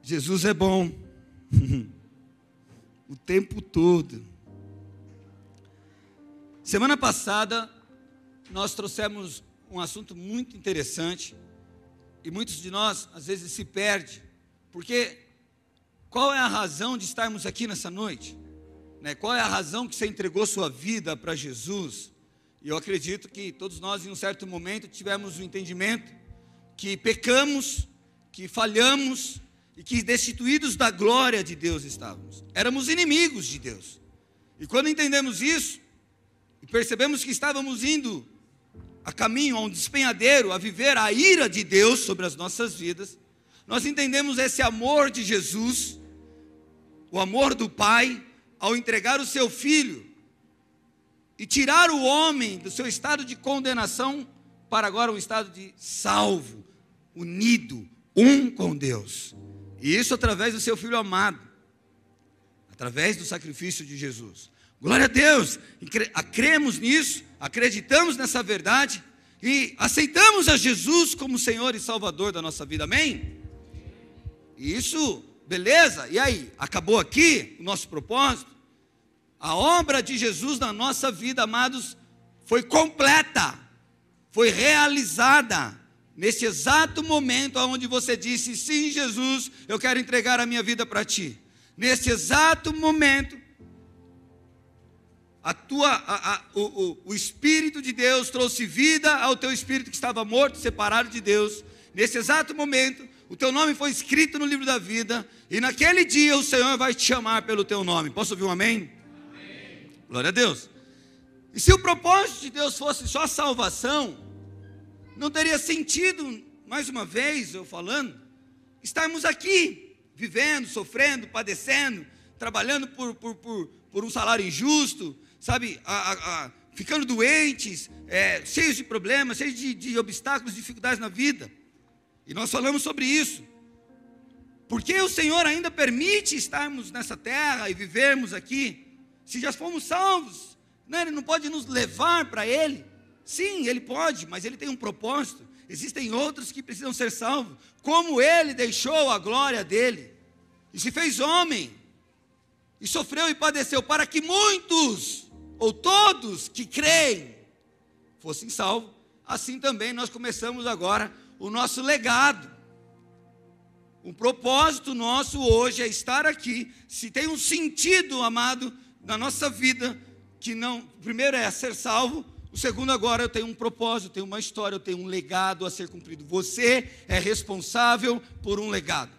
Jesus é bom o tempo todo. Semana passada nós trouxemos um assunto muito interessante e muitos de nós às vezes se perdem, porque qual é a razão de estarmos aqui nessa noite? Qual é a razão que você entregou sua vida para Jesus? E eu acredito que todos nós em um certo momento tivemos o entendimento que pecamos, que falhamos e que destituídos da glória de Deus estávamos. Éramos inimigos de Deus. E quando entendemos isso, e percebemos que estávamos indo a caminho, a um despenhadeiro, a viver a ira de Deus sobre as nossas vidas, nós entendemos esse amor de Jesus, o amor do Pai, ao entregar o seu Filho, e tirar o homem do seu estado de condenação, para agora um estado de salvo, unido, um com Deus. E isso através do seu Filho amado, através do sacrifício de Jesus. Glória a Deus, cremos nisso, acreditamos nessa verdade e aceitamos a Jesus como Senhor e Salvador da nossa vida, amém? E isso, beleza? E aí, acabou aqui o nosso propósito? A obra de Jesus na nossa vida, amados, foi completa, foi realizada nesse exato momento onde você disse: sim, Jesus, eu quero entregar a minha vida para ti. Nesse exato momento, o Espírito de Deus trouxe vida ao teu espírito que estava morto, separado de Deus. Nesse exato momento, o teu nome foi escrito no livro da vida, e naquele dia o Senhor vai te chamar pelo teu nome. Posso ouvir um amém? Amém. Glória a Deus. E se o propósito de Deus fosse só a salvação, não teria sentido, mais uma vez eu falando, estarmos aqui, vivendo, sofrendo, padecendo, trabalhando por um salário injusto, sabe, ficando doentes, cheios de problemas, cheios de obstáculos, dificuldades na vida. E nós falamos sobre isso. Porque o Senhor ainda permite estarmos nessa terra e vivermos aqui, se já fomos salvos, né? Ele não pode nos levar para Ele. Sim, Ele pode, mas Ele tem um propósito. Existem outros que precisam ser salvos, como Ele deixou a glória dEle, e se fez homem, e sofreu e padeceu, para que muitos, ou todos que creem, fossem salvos. Assim também nós começamos agora o nosso legado. O propósito nosso hoje é estar aqui. Se tem um sentido, amado, na nossa vida, que não, o primeiro é ser salvo, o segundo agora eu tenho um propósito, eu tenho uma história, eu tenho um legado a ser cumprido. Você é responsável por um legado.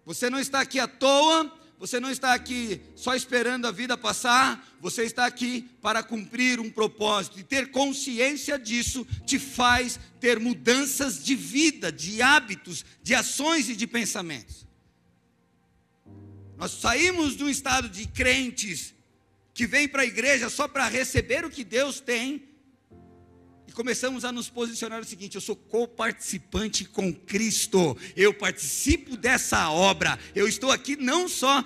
Você não está aqui à toa, você não está aqui só esperando a vida passar, você está aqui para cumprir um propósito, e ter consciência disso te faz ter mudanças de vida, de hábitos, de ações e de pensamentos. Nós saímos de um estado de crentes que vem para a igreja só para receber o que Deus tem, e começamos a nos posicionar o seguinte: eu sou coparticipante com Cristo, eu participo dessa obra, eu estou aqui não só,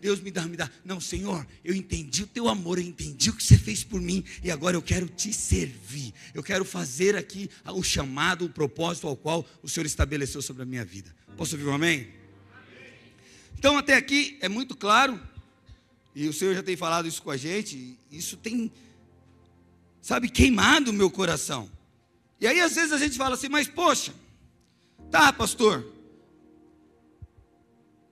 Deus me dá, não, Senhor, eu entendi o teu amor, eu entendi o que você fez por mim, e agora eu quero te servir, eu quero fazer aqui o chamado, o propósito ao qual o Senhor estabeleceu sobre a minha vida. Posso ouvir um amém? Então até aqui é muito claro, e o Senhor já tem falado isso com a gente, isso tem, sabe, queimado o meu coração. E aí às vezes a gente fala assim: mas poxa, tá, pastor,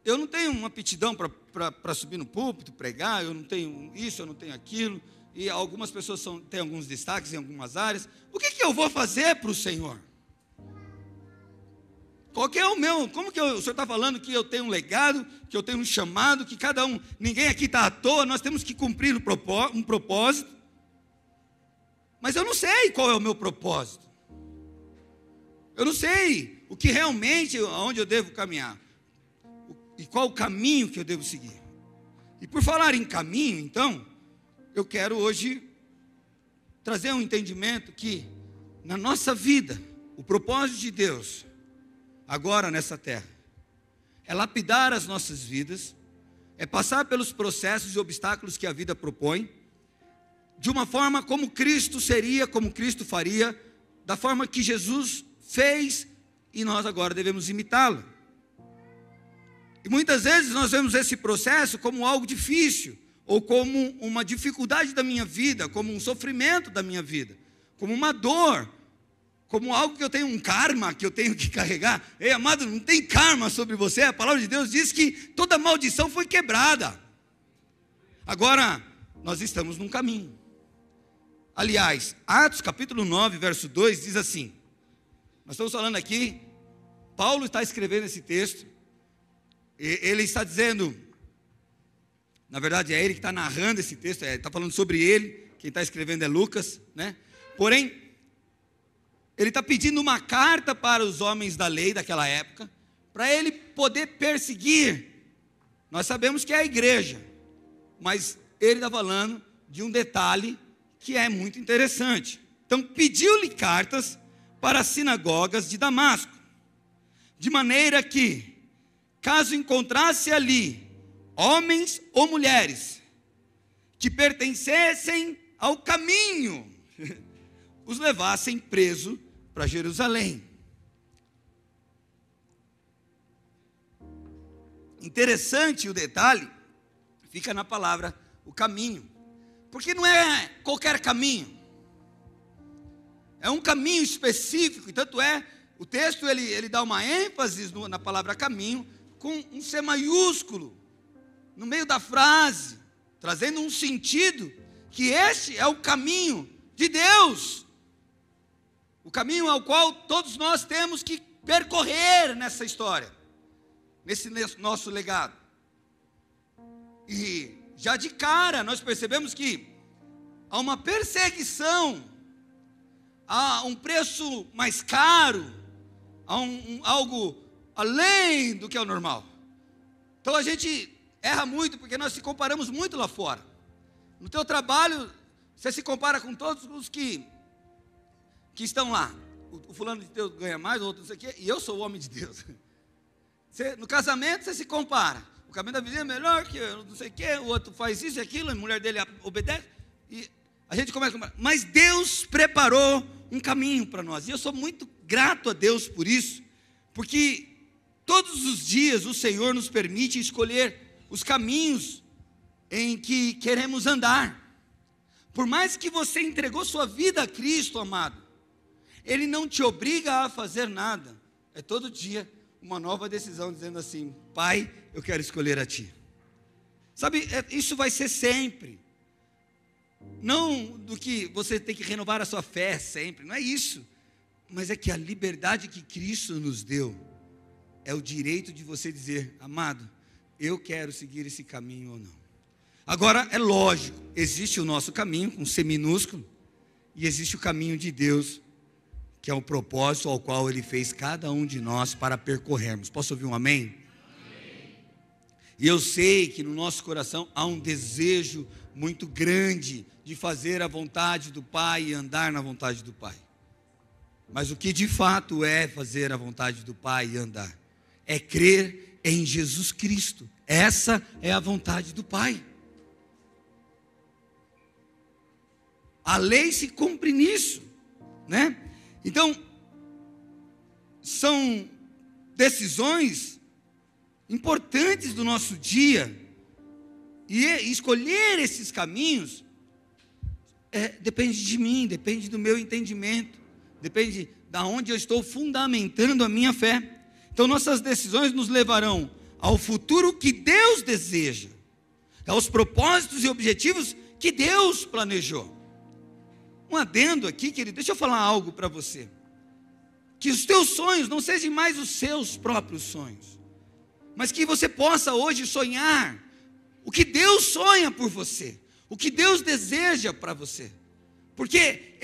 eu não tenho uma aptidão para subir no púlpito, pregar, eu não tenho isso, eu não tenho aquilo, e algumas pessoas têm alguns destaques em algumas áreas, o que eu vou fazer para o Senhor? Qual que é o meu, como que o Senhor está falando que eu tenho um legado, que eu tenho um chamado, que cada um, ninguém aqui está à toa, nós temos que cumprir um propósito, mas eu não sei qual é o meu propósito, eu não sei o que realmente, aonde eu devo caminhar, e qual o caminho que eu devo seguir. E por falar em caminho, então, eu quero hoje trazer um entendimento que na nossa vida, o propósito de Deus agora nessa terra é lapidar as nossas vidas, é passar pelos processos e obstáculos que a vida propõe, de uma forma como Cristo seria, como Cristo faria, da forma que Jesus fez, e nós agora devemos imitá-lo. E muitas vezes nós vemos esse processo como algo difícil, ou como uma dificuldade da minha vida, como um sofrimento da minha vida, como uma dor, como algo que eu tenho um karma que eu tenho que carregar. Ei, amado, não tem karma sobre você. A palavra de Deus diz que toda maldição foi quebrada. Agora, nós estamos num caminho. Aliás, Atos capítulo 9, verso 2 diz assim, nós estamos falando aqui, Paulo está escrevendo esse texto, ele está dizendo, na verdade é ele que está narrando esse texto, está falando sobre ele, quem está escrevendo é Lucas, né? Porém, ele está pedindo uma carta para os homens da lei daquela época, para ele poder perseguir, nós sabemos que é a igreja, mas ele está falando de um detalhe que é muito interessante. Então, pediu-lhe cartas para as sinagogas de Damasco, de maneira que, caso encontrasse ali homens ou mulheres que pertencessem ao caminho, os levassem preso para Jerusalém. Interessante o detalhe, fica na palavra o caminho, porque não é qualquer caminho, é um caminho específico, e tanto é, o texto ele dá uma ênfase na palavra caminho, com um C maiúsculo, no meio da frase, trazendo um sentido, que este é o caminho de Deus, o caminho ao qual todos nós temos que percorrer nessa história, nesse nosso legado. E já de cara nós percebemos que há uma perseguição, há um preço mais caro, há algo além do que é o normal. Então a gente erra muito, porque nós se comparamos muito lá fora. No teu trabalho, você se compara com todos os que estão lá. O fulano de Deus ganha mais, o outro não sei o quê, e eu sou o homem de Deus. No casamento, você se compara. O caminho da vizinha é melhor que eu, não sei o quê, o outro faz isso e aquilo, a mulher dele obedece, e a gente começa a comparar. Mas Deus preparou um caminho para nós, e eu sou muito grato a Deus por isso, porque todos os dias o Senhor nos permite escolher os caminhos em que queremos andar. Por mais que você entregou sua vida a Cristo, amado, Ele não te obriga a fazer nada, é todo dia uma nova decisão, dizendo assim: Pai, eu quero escolher a Ti. Sabe, isso vai ser sempre, não do que você tem que renovar a sua fé sempre, não é isso, mas é que a liberdade que Cristo nos deu, é o direito de você dizer: amado, eu quero seguir esse caminho ou não. Agora, é lógico, existe o nosso caminho, com C minúsculo, e existe o caminho de Deus, que é o propósito ao qual Ele fez cada um de nós para percorrermos. Posso ouvir um amém? Amém. E eu sei que no nosso coração há um desejo muito grande de fazer a vontade do Pai e andar na vontade do Pai. Mas o que de fato é fazer a vontade do Pai e andar? É crer em Jesus Cristo. Essa é a vontade do Pai. A lei se cumpre nisso, né? Então, são decisões importantes do nosso dia, e escolher esses caminhos depende de mim, depende do meu entendimento, depende da onde eu estou fundamentando a minha fé. Então nossas decisões nos levarão ao futuro que Deus deseja, aos propósitos e objetivos que Deus planejou. Um adendo aqui, querido, deixa eu falar algo para você. Que os teus sonhos não sejam mais os seus próprios sonhos, mas que você possa hoje sonhar o que Deus sonha por você, o que Deus deseja para você, porque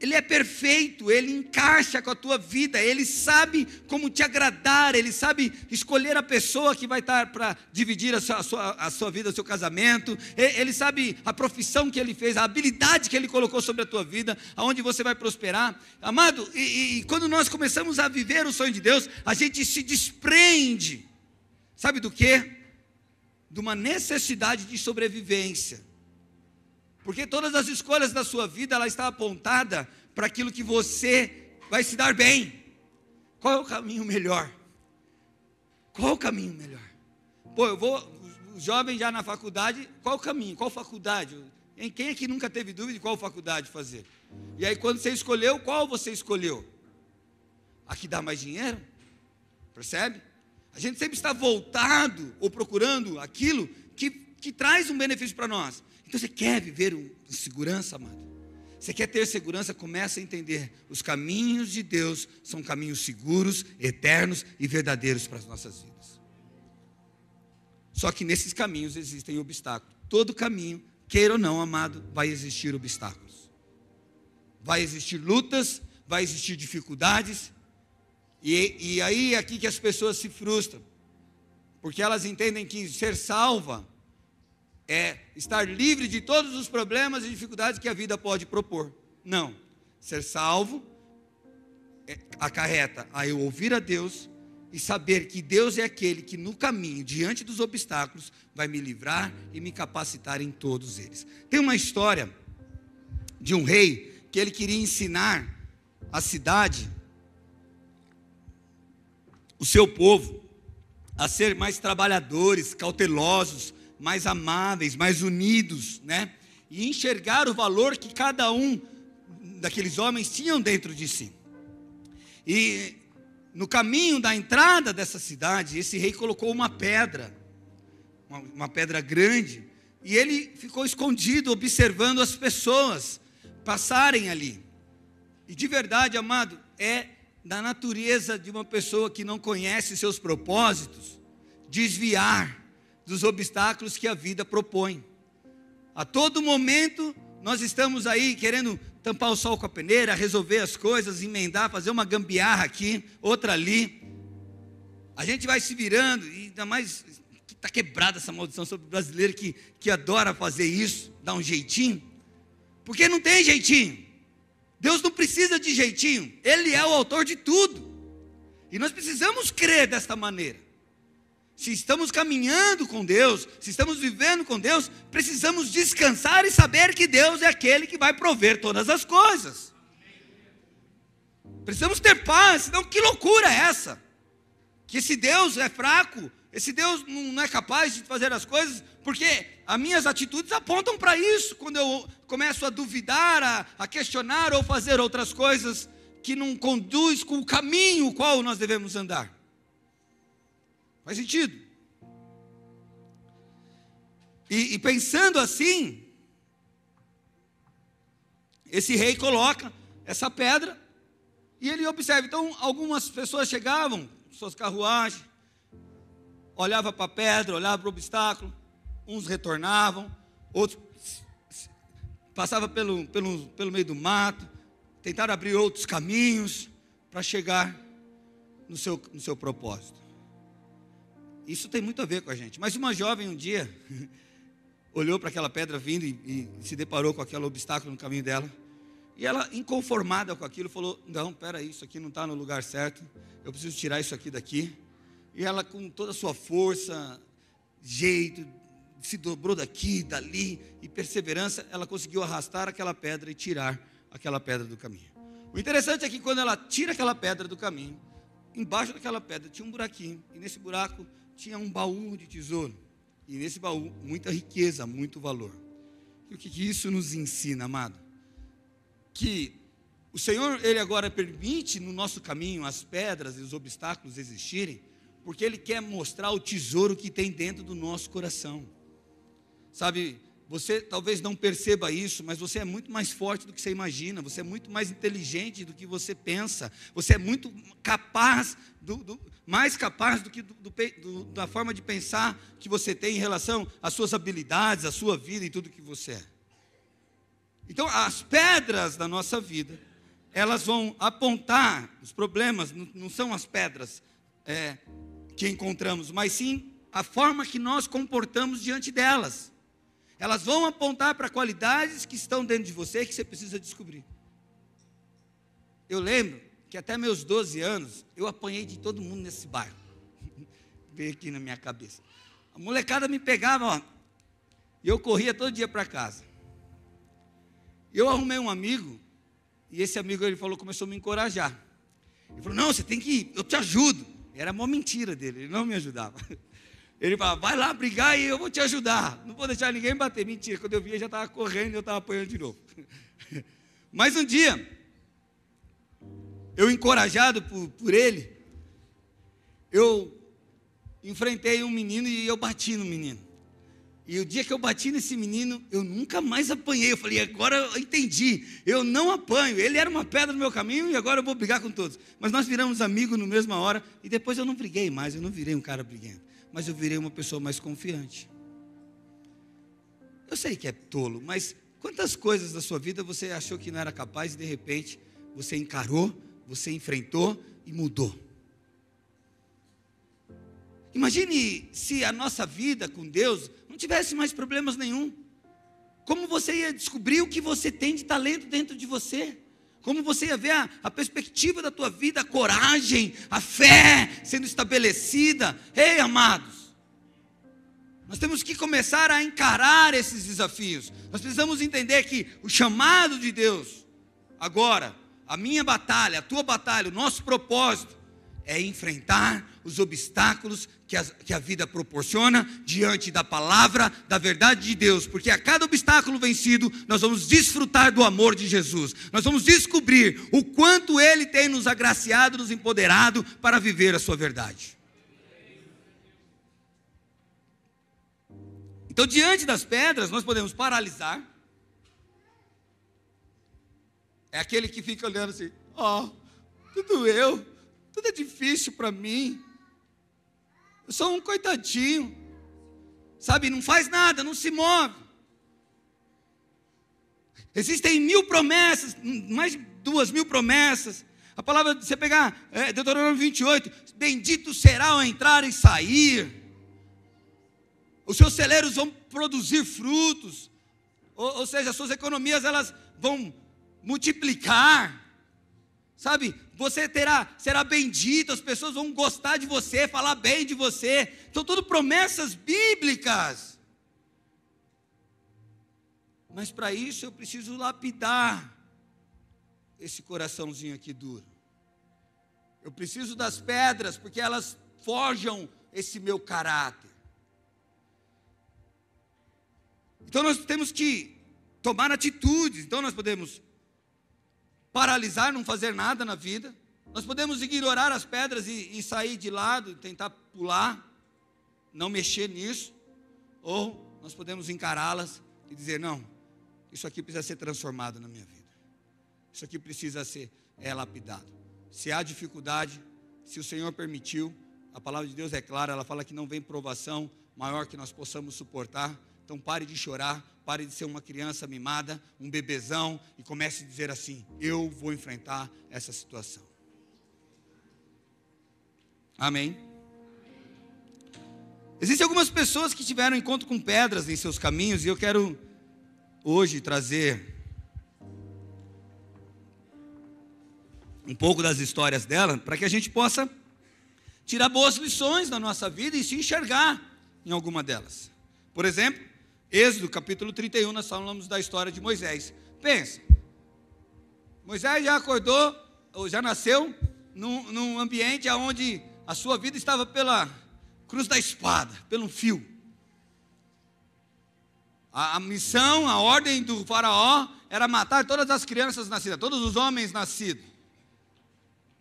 Ele é perfeito, Ele encaixa com a tua vida, Ele sabe como te agradar, Ele sabe escolher a pessoa que vai estar para dividir a sua vida, o seu casamento, Ele sabe a profissão que Ele fez, a habilidade que Ele colocou sobre a tua vida, aonde você vai prosperar, amado, e quando nós começamos a viver o sonho de Deus, a gente se desprende, sabe do quê? De uma necessidade de sobrevivência, porque todas as escolhas da sua vida, ela está apontada para aquilo que você vai se dar bem. Qual é o caminho melhor? Qual é o caminho melhor? os jovens já na faculdade, qual o caminho, qual faculdade? Quem aqui nunca teve dúvida de qual faculdade fazer? E aí quando você escolheu, qual você escolheu? A que dá mais dinheiro? Percebe? A gente sempre está voltado ou procurando aquilo que traz um benefício para nós. Então você quer viver em segurança, amado? Você quer ter segurança? Comece a entender. Os caminhos de Deus são caminhos seguros, eternos e verdadeiros para as nossas vidas. Só que nesses caminhos existem obstáculos. Todo caminho, queira ou não, amado, vai existir obstáculos. Vai existir lutas, vai existir dificuldades. E aí é aqui que as pessoas se frustram. Porque elas entendem que ser salva é estar livre de todos os problemas e dificuldades que a vida pode propor. Não. Ser salvo acarreta a eu ouvir a Deus e saber que Deus é aquele que no caminho, diante dos obstáculos, vai me livrar e me capacitar em todos eles. Tem uma história de um rei que ele queria ensinar a cidade, o seu povo, a ser mais trabalhadores, cautelosos, mais amáveis, mais unidos, né? E enxergar o valor que cada um daqueles homens tinham dentro de si. E no caminho da entrada dessa cidade, esse rei colocou uma pedra grande, e ele ficou escondido, observando as pessoas passarem ali. E de verdade, amado, é da natureza de uma pessoa que não conhece seus propósitos, desviar dos obstáculos que a vida propõe. A todo momento, nós estamos aí querendo tampar o sol com a peneira, resolver as coisas, emendar, fazer uma gambiarra aqui, outra ali. A gente vai se virando, e ainda mais, está quebrada essa maldição sobre o brasileiro que adora fazer isso, dar um jeitinho, porque não tem jeitinho. Deus não precisa de jeitinho, Ele é o autor de tudo, e nós precisamos crer desta maneira. Se estamos caminhando com Deus, se estamos vivendo com Deus, precisamos descansar e saber que Deus é aquele que vai prover todas as coisas. Precisamos ter paz, senão que loucura é essa? Que esse Deus é fraco, esse Deus não é capaz de fazer as coisas, porque as minhas atitudes apontam para isso, quando eu começo a duvidar, a questionar ou fazer outras coisas que não conduz com o caminho o qual nós devemos andar. Faz sentido? E pensando assim, esse rei coloca essa pedra e ele observa. Então algumas pessoas chegavam, suas carruagens, olhavam para a pedra, olhavam para o obstáculo, uns retornavam, outros passavam pelo meio do mato, tentaram abrir outros caminhos para chegar no seu propósito. Isso tem muito a ver com a gente. Mas uma jovem um dia olhou para aquela pedra vindo e se deparou com aquele obstáculo no caminho dela. E ela, inconformada com aquilo, falou: não, peraí, isso aqui não está no lugar certo, eu preciso tirar isso aqui daqui. E ela, com toda a sua força, jeito, se dobrou daqui, dali, e perseverança, ela conseguiu arrastar aquela pedra e tirar aquela pedra do caminho. O interessante é que quando ela tira aquela pedra do caminho, embaixo daquela pedra tinha um buraquinho, e nesse buraco tinha um baú de tesouro, e nesse baú muita riqueza, muito valor. E o que isso nos ensina, amado? Que o Senhor, Ele agora permite no nosso caminho as pedras e os obstáculos existirem, porque Ele quer mostrar o tesouro que tem dentro do nosso coração. Sabe, você talvez não perceba isso, mas você é muito mais forte do que você imagina, você é muito mais inteligente do que você pensa, você é muito capaz, mais capaz do que da forma de pensar que você tem em relação às suas habilidades, à sua vida e tudo que você é. Então, as pedras da nossa vida, elas vão apontar os problemas, não são as pedras que encontramos, mas sim a forma que nós comportamos diante delas. Elas vão apontar para qualidades que estão dentro de você que você precisa descobrir. Eu lembro que até meus 12 anos, eu apanhei de todo mundo nesse bairro. Veio aqui na minha cabeça. A molecada me pegava, ó, e eu corria todo dia para casa. Eu arrumei um amigo, e esse amigo, ele falou, começou a me encorajar. Ele falou: não, você tem que ir, eu te ajudo. Era uma mentira dele, ele não me ajudava. Ele falava, vai lá brigar e eu vou te ajudar. Não vou deixar ninguém bater. Mentira, quando eu vi, ele já estava correndo e eu estava apanhando de novo. Mas um dia, eu encorajado por ele, eu enfrentei um menino e eu bati no menino. E o dia que eu bati nesse menino, eu nunca mais apanhei. Eu falei, agora eu entendi, eu não apanho. Ele era uma pedra no meu caminho e agora eu vou brigar com todos. Mas nós viramos amigos na mesma hora e depois eu não briguei mais, eu não virei um cara briguento. Mas eu virei uma pessoa mais confiante. Eu sei que é tolo, mas quantas coisas da sua vida você achou que não era capaz e de repente você encarou, você enfrentou e mudou? Imagine se a nossa vida com Deus não tivesse mais problemas nenhum. Como você ia descobrir o que você tem de talento dentro de você? Como você ia ver a perspectiva da tua vida, a coragem, a fé sendo estabelecida? Ei, amados, nós temos que começar a encarar esses desafios. Nós precisamos entender que o chamado de Deus, agora, a minha batalha, a tua batalha, o nosso propósito, é enfrentar os obstáculos que a vida proporciona diante da palavra, da verdade de Deus, porque a cada obstáculo vencido, nós vamos desfrutar do amor de Jesus, nós vamos descobrir o quanto Ele tem nos agraciado, nos empoderado para viver a sua verdade. Então, diante das pedras, nós podemos paralisar. É aquele que fica olhando assim, tudo eu. Tudo é difícil para mim. Eu sou um coitadinho. Sabe, não faz nada, não se move. Existem 1000 promessas, mais de 2000 promessas. A palavra, você pegar Deuteronômio 28, bendito será ao entrar e sair. Os seus celeiros vão produzir frutos. Ou seja, as suas economias elas vão multiplicar. Sabe, você será bendito, as pessoas vão gostar de você, falar bem de você. São tudo promessas bíblicas. Mas para isso eu preciso lapidar esse coraçãozinho aqui duro. Eu preciso das pedras, porque elas forjam esse meu caráter. Então nós temos que tomar atitudes. Então nós podemos paralisar, não fazer nada na vida. Nós podemos ignorar as pedras e sair de lado, tentar pular, não mexer nisso. Ou nós podemos encará-las e dizer, não, isso aqui precisa ser transformado na minha vida. Isso aqui precisa ser lapidado. Se há dificuldade, se o Senhor permitiu, a palavra de Deus é clara, ela fala que não vem provação maior que nós possamos suportar. Então pare de chorar, pare de ser uma criança mimada, um bebezão, e comece a dizer assim, eu vou enfrentar essa situação. Amém? Existem algumas pessoas que tiveram encontro com pedras em seus caminhos, e eu quero hoje trazer um pouco das histórias dela, para que a gente possa tirar boas lições da nossa vida e se enxergar em alguma delas. Por exemplo, Êxodo capítulo 31, nós falamos da história de Moisés. Pensa, Moisés já acordou, ou já nasceu num ambiente onde a sua vida estava pela cruz da espada, pelo fio. A missão, a ordem do faraó era matar todas as crianças nascidas, todos os homens nascidos.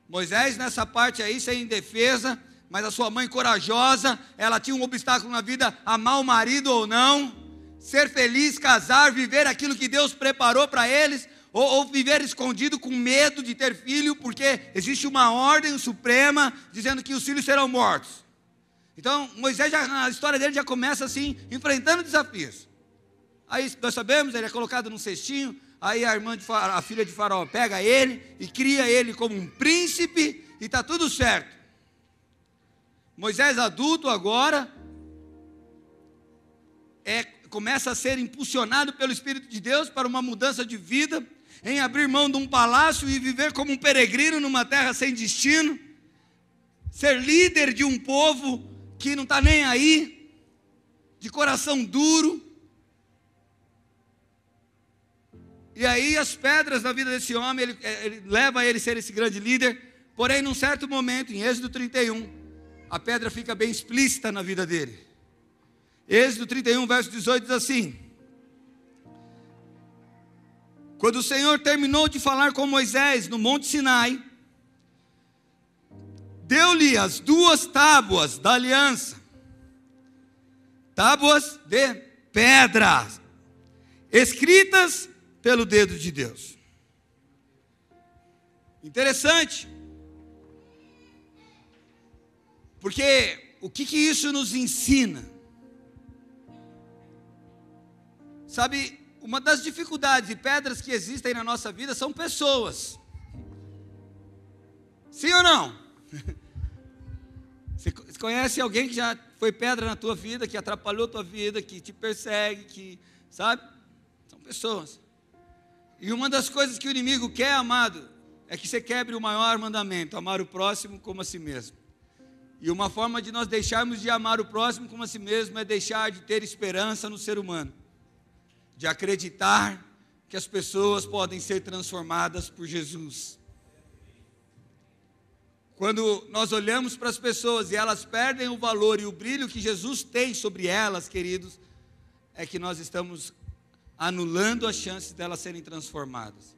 Moisés nessa parte aí, sem defesa, mas a sua mãe corajosa, ela tinha um obstáculo na vida, amar o marido ou não, ser feliz, casar, viver aquilo que Deus preparou para eles, ou viver escondido com medo de ter filho, porque existe uma ordem suprema dizendo que os filhos serão mortos. Então Moisés, a história dele já começa assim, enfrentando desafios. Aí nós sabemos, ele é colocado num cestinho, aí a filha de Faraó pega ele e cria ele como um príncipe, e está tudo certo. Moisés adulto agora, começa a ser impulsionado pelo Espírito de Deus para uma mudança de vida, em abrir mão de um palácio e viver como um peregrino numa terra sem destino, ser líder de um povo que não está nem aí, de coração duro. E aí as pedras da vida desse homem, ele leva ele a ser esse grande líder, porém num certo momento, em Êxodo 31, a pedra fica bem explícita na vida dele. Êxodo 31, verso 18 diz assim: quando o Senhor terminou de falar com Moisés no Monte Sinai, deu-lhe as 2 tábuas da aliança, tábuas de pedra, escritas pelo dedo de Deus. Interessante, porque o que isso nos ensina? Sabe, uma das dificuldades e pedras que existem na nossa vida são pessoas. Sim ou não? Você conhece alguém que já foi pedra na tua vida, que atrapalhou a tua vida, que te persegue, que, sabe? São pessoas. E uma das coisas que o inimigo quer, amado, é que você quebre o maior mandamento, amar o próximo como a si mesmo. E uma forma de nós deixarmos de amar o próximo como a si mesmo é deixar de ter esperança no ser humano, de acreditar que as pessoas podem ser transformadas por Jesus. Quando nós olhamos para as pessoas e elas perdem o valor e o brilho que Jesus tem sobre elas, queridos, é que nós estamos anulando as chances delas serem transformadas.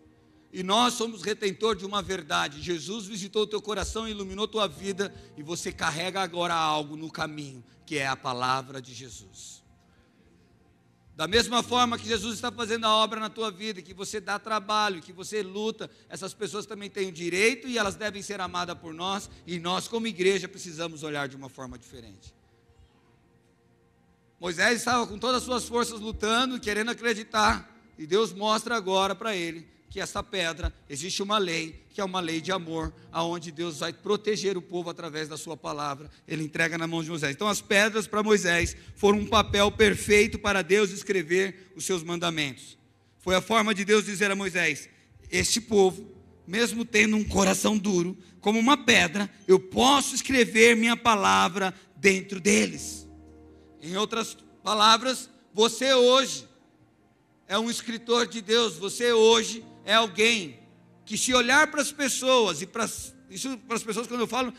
E nós somos retentor de uma verdade: Jesus visitou o teu coração, iluminou tua vida, e você carrega agora algo no caminho, que é a palavra de Jesus. Da mesma forma que Jesus está fazendo a obra na tua vida, que você dá trabalho, que você luta, essas pessoas também têm o direito e elas devem ser amadas por nós, e nós como igreja precisamos olhar de uma forma diferente. Moisés estava com todas as suas forças lutando, querendo acreditar, e Deus mostra agora para ele que essa pedra, existe uma lei, que é uma lei de amor, aonde Deus vai proteger o povo através da sua palavra. Ele entrega na mão de Moisés. Então as pedras para Moisés foram um papel perfeito para Deus escrever os seus mandamentos. Foi a forma de Deus dizer a Moisés: este povo, mesmo tendo um coração duro, como uma pedra, eu posso escrever minha palavra dentro deles. Em outras palavras, você hoje é um escritor de Deus, você hoje é alguém que, se olhar para as pessoas, e para as pessoas, quando eu falo,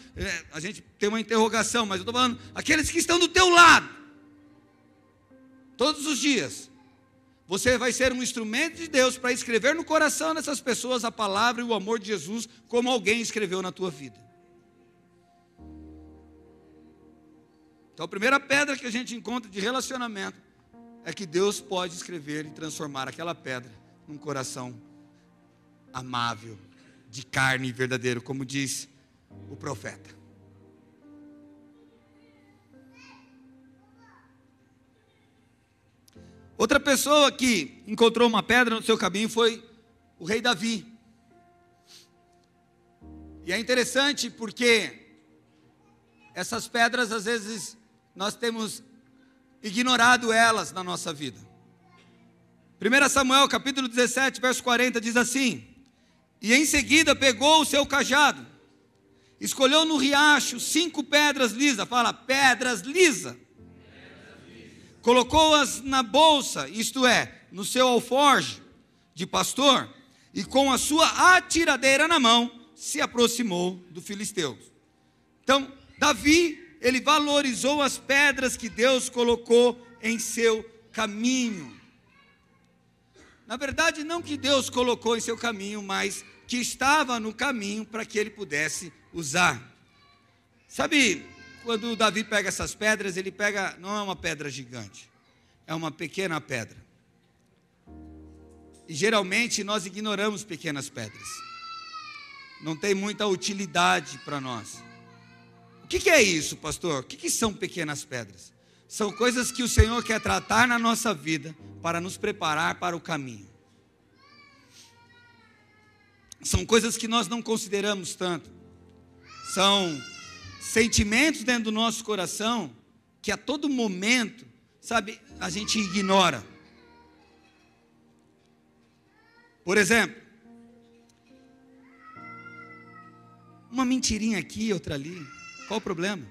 a gente tem uma interrogação, mas eu estou falando, aqueles que estão do teu lado, todos os dias, você vai ser um instrumento de Deus para escrever no coração dessas pessoas a palavra e o amor de Jesus, como alguém escreveu na tua vida. Então a primeira pedra que a gente encontra de relacionamento é que Deus pode escrever e transformar aquela pedra num coração amável, de carne verdadeiro, como diz o profeta. Outra pessoa que encontrou uma pedra no seu caminho foi o rei Davi. E é interessante porque essas pedras, às vezes, nós temos ignorado elas na nossa vida. 1 Samuel capítulo 17, verso 40 diz assim: e em seguida pegou o seu cajado, escolheu no riacho 5 pedras lisas, fala pedras lisas, colocou-as na bolsa, isto é, no seu alforje de pastor, e com a sua atiradeira na mão, se aproximou do filisteu. Então, Davi, ele valorizou as pedras que Deus colocou em seu caminho. Na verdade, não que Deus colocou em seu caminho, mas que estava no caminho para que ele pudesse usar. Sabe, quando Davi pega essas pedras, ele pega, não é uma pedra gigante, é uma pequena pedra. E geralmente nós ignoramos pequenas pedras. Não tem muita utilidade para nós. O que é isso, pastor? O que são pequenas pedras? São coisas que o Senhor quer tratar na nossa vida para nos preparar para o caminho. São coisas que nós não consideramos tanto. São sentimentos dentro do nosso coração que a todo momento, sabe, a gente ignora. Por exemplo, uma mentirinha aqui, outra ali. Qual o problema?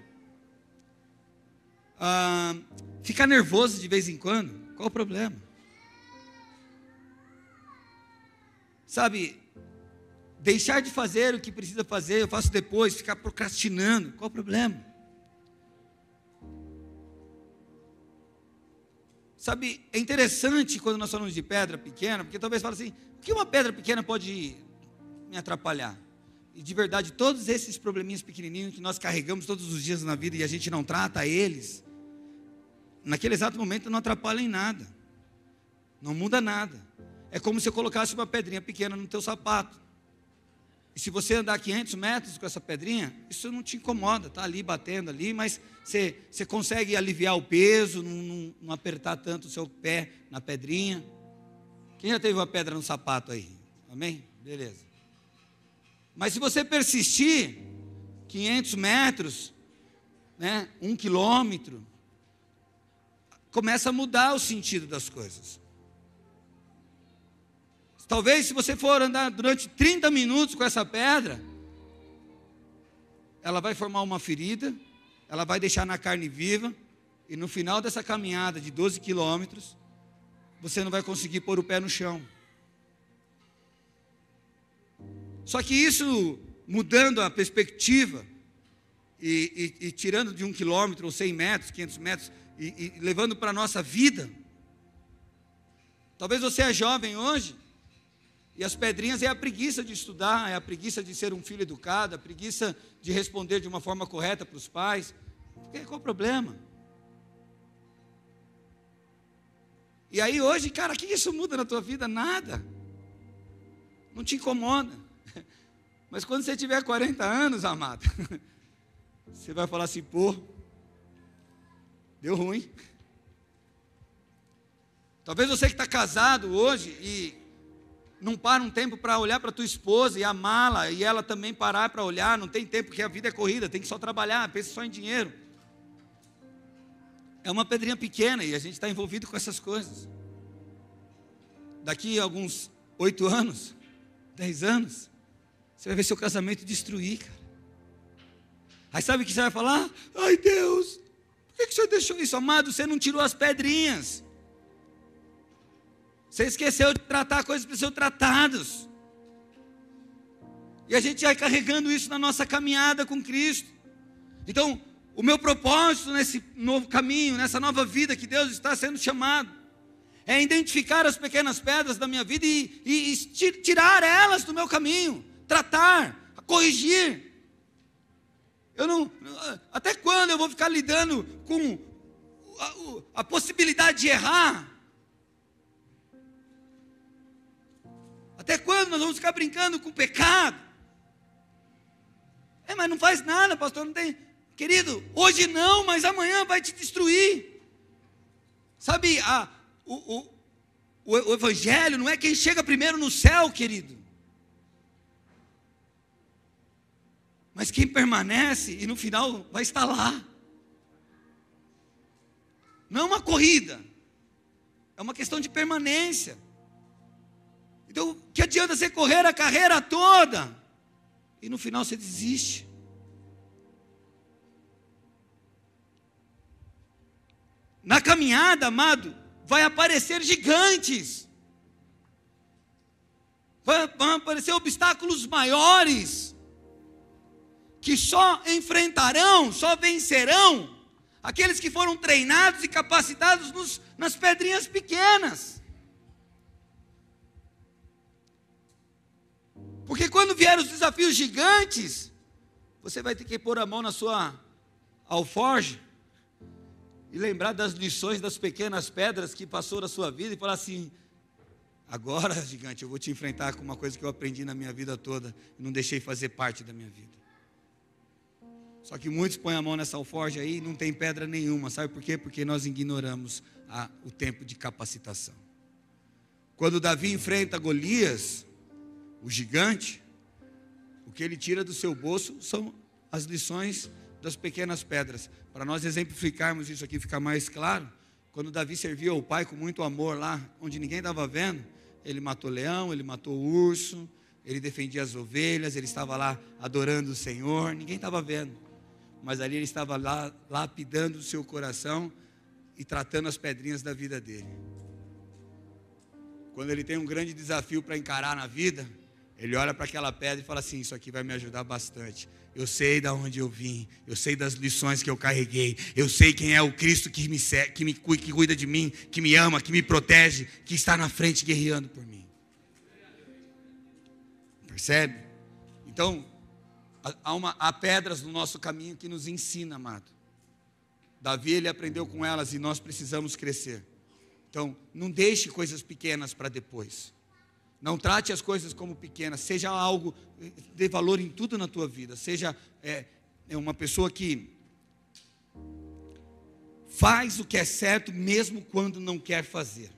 Ficar nervoso de vez em quando. Qual o problema? Sabe, deixar de fazer o que precisa fazer, eu faço depois, ficar procrastinando. Qual o problema? Sabe, é interessante quando nós falamos de pedra pequena, porque talvez fale assim, o que uma pedra pequena pode me atrapalhar? E de verdade, todos esses probleminhas pequenininhos que nós carregamos todos os dias na vida e a gente não trata eles, naquele exato momento não atrapalham em nada, não muda nada. É como se eu colocasse uma pedrinha pequena no teu sapato. E se você andar 500 metros com essa pedrinha, isso não te incomoda, está ali batendo ali, mas você consegue aliviar o peso, não apertar tanto o seu pé na pedrinha. Quem já teve uma pedra no sapato aí? Amém? Beleza. Mas se você persistir, 500 metros, né, 1 quilômetro, começa a mudar o sentido das coisas. Talvez se você for andar durante 30 minutos com essa pedra, ela vai formar uma ferida, ela vai deixar na carne viva, e no final dessa caminhada de 12 quilômetros, você não vai conseguir pôr o pé no chão. Só que isso, mudando a perspectiva, e tirando de 1 quilômetro, ou 100 metros, 500 metros, e levando para a nossa vida, talvez você é jovem hoje, e as pedrinhas é a preguiça de estudar, é a preguiça de ser um filho educado, a preguiça de responder de uma forma correta para os pais. Qual o problema? E aí hoje, cara, o que isso muda na tua vida? Nada. Não te incomoda. Mas quando você tiver 40 anos, amado, você vai falar assim, pô, deu ruim. Talvez você que está casado hoje e não para um tempo para olhar para tua esposa e amá-la, e ela também parar para olhar, não tem tempo, porque a vida é corrida, tem que só trabalhar, pensa só em dinheiro. É uma pedrinha pequena e a gente está envolvido com essas coisas. Daqui a alguns 8 anos, 10 anos, você vai ver seu casamento destruir, cara. Aí sabe o que você vai falar? Ai Deus, por que você deixou isso? Amado, você não tirou as pedrinhas. Você esqueceu de tratar coisas que precisam ser tratadas. E a gente vai carregando isso na nossa caminhada com Cristo. Então, o meu propósito nesse novo caminho, nessa nova vida que Deus está sendo chamado, é identificar as pequenas pedras da minha vida e tirar elas do meu caminho, tratar, corrigir. Até quando eu vou ficar lidando com a possibilidade de errar? Até quando nós vamos ficar brincando com o pecado? Mas não faz nada, pastor, não tem. Querido, hoje não, mas amanhã vai te destruir. Sabe, o evangelho não é quem chega primeiro no céu, querido. Mas quem permanece e no final vai estar lá. Não é uma corrida, é uma questão de permanência. Então, que adianta você correr a carreira toda e no final você desiste? Na caminhada, amado, vai aparecer gigantes, vão aparecer obstáculos maiores, que só enfrentarão, só vencerão aqueles que foram treinados e capacitados nas pedrinhas pequenas. Porque quando vier os desafios gigantes, você vai ter que pôr a mão na sua alforge e lembrar das lições das pequenas pedras que passou na sua vida e falar assim, agora, gigante, eu vou te enfrentar com uma coisa que eu aprendi na minha vida toda e não deixei fazer parte da minha vida. Só que muitos põem a mão nessa alforge aí e não tem pedra nenhuma, sabe por quê? Porque nós ignoramos o tempo de capacitação. Quando Davi enfrenta Golias, o gigante, o que ele tira do seu bolso são as lições das pequenas pedras. Para nós exemplificarmos isso aqui, ficar mais claro, quando Davi servia ao pai com muito amor lá, onde ninguém estava vendo, ele matou leão, ele matou urso, ele defendia as ovelhas, ele estava lá adorando o Senhor, ninguém estava vendo, mas ali ele estava lá lapidando o seu coração e tratando as pedrinhas da vida dele. Quando ele tem um grande desafio para encarar na vida, Ele olha para aquela pedra e fala assim: isso aqui vai me ajudar bastante. Eu sei de onde eu vim, eu sei das lições que eu carreguei, eu sei quem é o Cristo que que cuida de mim, que me ama, que me protege, que está na frente guerreando por mim. Percebe? Então, há pedras no nosso caminho que nos ensina, amado. Davi, ele aprendeu com elas e nós precisamos crescer. Então, não deixe coisas pequenas para depois. Não trate as coisas como pequenas. Seja algo, dê valor em tudo na tua vida. Seja uma pessoa que faz o que é certo mesmo quando não quer fazer.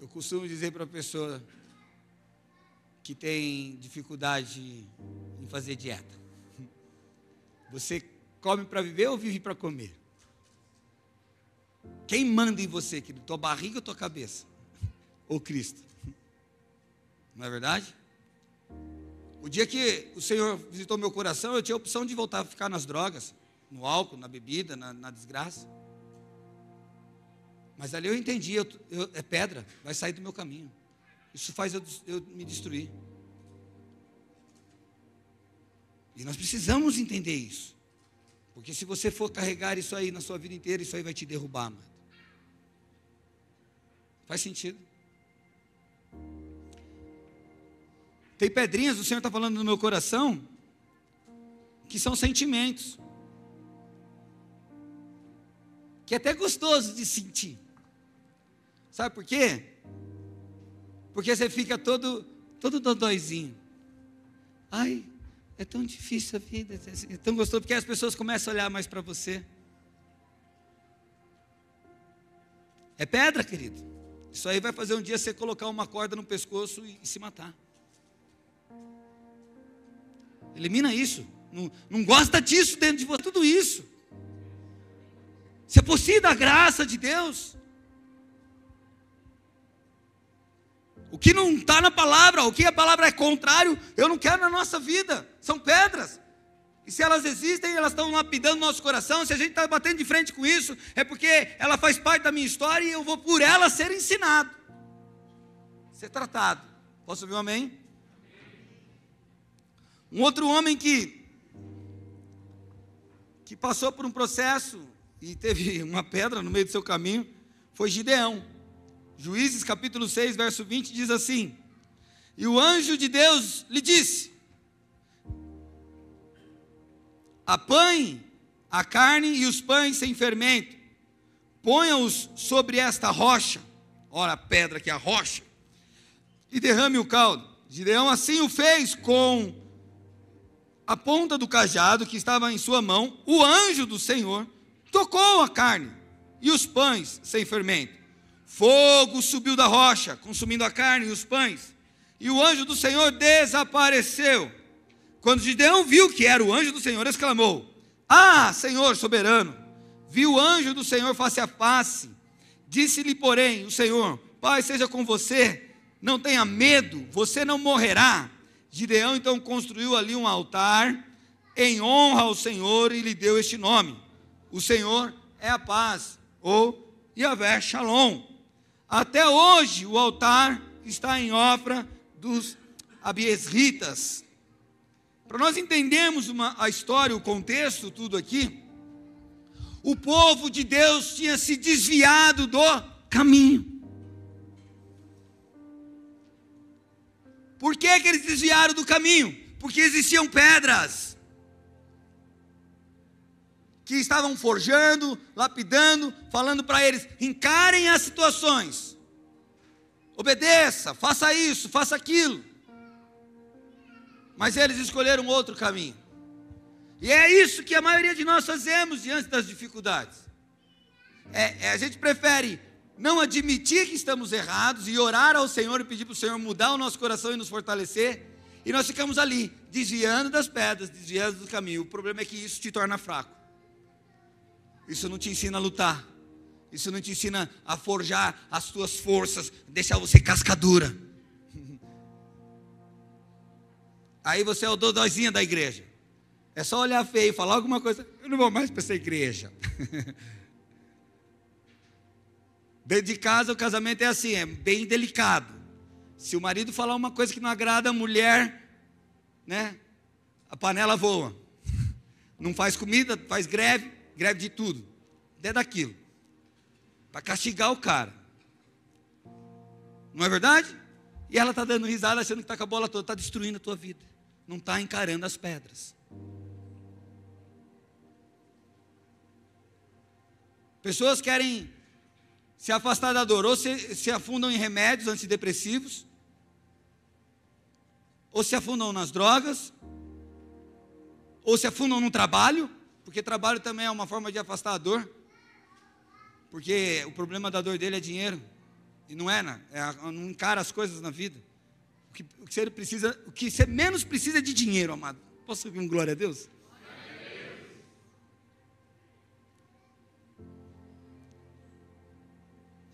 Eu costumo dizer para a pessoa que tem dificuldade em fazer dieta: você come para viver ou vive para comer? Quem manda em você, querido? Tua barriga ou tua cabeça? Ou Cristo? Não é verdade? O dia que o Senhor visitou meu coração, eu tinha a opção de voltar a ficar nas drogas, no álcool, na bebida, na desgraça. Mas ali eu entendi, é pedra, vai sair do meu caminho. Isso faz eu me destruir. E nós precisamos entender isso. Porque se você for carregar isso aí na sua vida inteira, isso aí vai te derrubar, mano. Faz sentido? Tem pedrinhas, o Senhor está falando no meu coração, que são sentimentos. Que é até gostoso de sentir. Sabe por quê? Porque você fica todo dodóizinho. Ai, é tão difícil a vida, é tão gostoso, porque as pessoas começam a olhar mais para você. É pedra, querido. Isso aí vai fazer um dia você colocar uma corda no pescoço e se matar. Elimina isso. Não gosta disso dentro de você, tudo isso. Se apossie da graça de Deus. O que não está na palavra, o que a palavra é contrário, eu não quero na nossa vida. São pedras. E se elas existem, elas estão lapidando nosso coração. Se a gente está batendo de frente com isso, é porque ela faz parte da minha história e eu vou por ela ser ensinado, ser tratado. Posso ouvir um amém? Um outro homem que passou por um processo e teve uma pedra no meio do seu caminho foi Gideão. Juízes capítulo 6, verso 20 diz assim: e o anjo de Deus lhe disse: apanhe a carne e os pães sem fermento, ponha-os sobre esta rocha, ora a pedra que é a rocha, e derrame o caldo. Gideão assim o fez com a ponta do cajado que estava em sua mão. O anjo do Senhor tocou a carne e os pães sem fermento. Fogo subiu da rocha, consumindo a carne e os pães, e o anjo do Senhor desapareceu. Quando Gideão viu que era o anjo do Senhor, exclamou: ah, Senhor soberano! Viu o anjo do Senhor face a face. Disse-lhe, porém, o Senhor: Pai seja com você, não tenha medo, você não morrerá. Gideão então construiu ali um altar em honra ao Senhor e lhe deu este nome: o Senhor é a paz, ou Yahvé Shalom. Até hoje o altar está em Ofra dos Abiesritas. Para nós entendermos a história, o contexto, tudo aqui, o povo de Deus tinha se desviado do caminho. Por que eles desviaram do caminho? Porque existiam pedras que estavam forjando, lapidando, falando para eles: encarem as situações, obedeça, faça isso, faça aquilo. Mas eles escolheram outro caminho. E é isso que a maioria de nós fazemos diante das dificuldades. A gente prefere não admitir que estamos errados e orar ao Senhor e pedir para o Senhor mudar o nosso coração e nos fortalecer. E nós ficamos ali, desviando das pedras, desviando do caminho. O problema é que isso te torna fraco. Isso não te ensina a lutar. Isso não te ensina a forjar as tuas forças, deixar você cascadura. Aí você é o dodóizinho da igreja. É só olhar feio e falar alguma coisa: eu não vou mais para essa igreja. Dentro de casa o casamento é assim, é bem delicado. Se o marido falar uma coisa que não agrada a mulher, né, a panela voa. Não faz comida, faz greve de tudo. Até daquilo. Para castigar o cara. Não é verdade? E ela está dando risada, achando que está com a bola toda, está destruindo a tua vida. Não está encarando as pedras. Pessoas querem se afastar da dor, ou se afundam em remédios antidepressivos, ou se afundam nas drogas, ou se afundam no trabalho, porque trabalho também é uma forma de afastar a dor, porque o problema da dor dele é dinheiro, e não é, não encara as coisas na vida. O que você menos precisa é de dinheiro, amado. Posso ouvir um glória a Deus?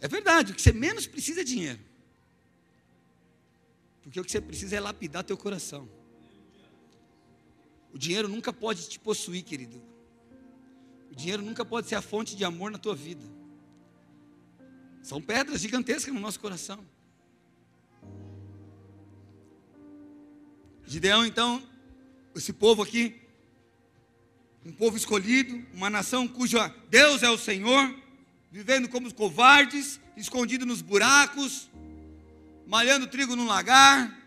É verdade, o que você menos precisa é dinheiro. Porque o que você precisa é lapidar teu coração. O dinheiro nunca pode te possuir, querido. O dinheiro nunca pode ser a fonte de amor na tua vida. São pedras gigantescas no nosso coração. Gideão, então, esse povo aqui, um povo escolhido, uma nação cujo Deus é o Senhor, vivendo como covardes, escondido nos buracos, malhando trigo no lagar.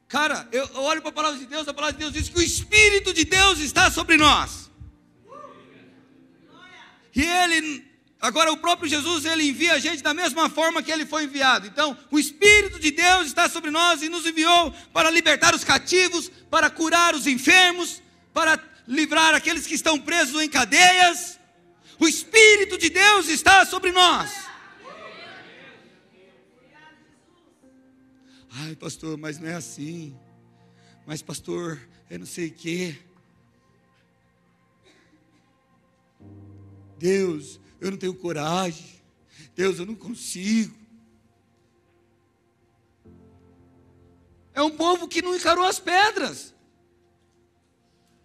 Cara, eu olho para a palavra de Deus diz que o Espírito de Deus está sobre nós. E agora o próprio Jesus, ele envia a gente da mesma forma que ele foi enviado. Então, o Espírito de Deus está sobre nós e nos enviou para libertar os cativos, para curar os enfermos, para livrar aqueles que estão presos em cadeias. O Espírito de Deus está sobre nós. Ai, pastor, mas não é assim. Mas, pastor, eu não sei o quê. Deus, eu não tenho coragem. Deus, eu não consigo. É um povo que não encarou as pedras.